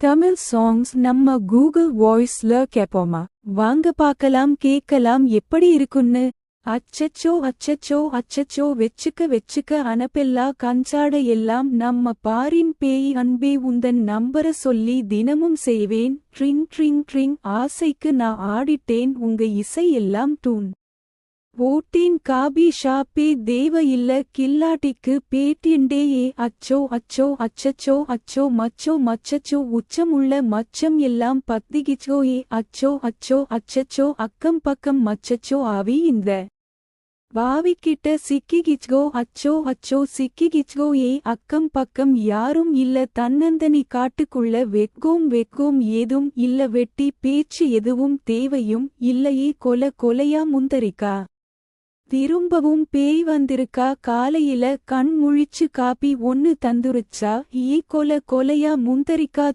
Tamil songs நம்ம Google வாய்ஸ்ல கேட்போமா? வாங்க பார்க்கலாம் கேட்கலாம் எப்படி இருக்குன்னு. அச்சச்சோ அச்சச்சோ அச்சச்சோ வெச்சுக்க அனப்பெல்லா கஞ்சாட எல்லாம் நம்ம பாரின் பேய் அன்பே உந்தன் நம்பர சொல்லி தினமும் செய்வேன் ட்ரிங் ட்ரிங் ட்ரிங் ஆசைக்கு நான் ஆடிட்டேன் உங்க இசை எல்லாம் டூன் ஓட்டேன் காபி ஷாப்பே தேவ இல்ல கில்லாட்டிக்கு பேட்டியண்டே ஏ அச்சோ அச்சோ அச்சச்சோ அச்சோ மச்சோ மச்சச்சோ உச்சமுள்ள மச்சம் எல்லாம் பத்திகிச்சோ ஏ அச்சோ அச்சோ அச்சச்சோ அக்கம் பக்கம் மச்சச்சோ ஆவி இந்த வாவிக்கிட்ட சிக்கிகிச்கோ அச்சோ அச்சோ சிக்கிகிச்கோ ஏ அக்கம் பக்கம் யாரும் இல்ல தன்னந்தனி காட்டுக்குள்ள வெட்கோம் ஏதும் இல்ல வெட்டி பேச்சு எதுவும் தேவையும் இல்லையே கொலையா முந்தரிக்கா திரும்பவும் பேய் வந்திருக்கா காலையில கண் முழிச்சு காப்பி ஒன்னு தந்துருச்சா ஈ கொலையா முந்தரிக்கா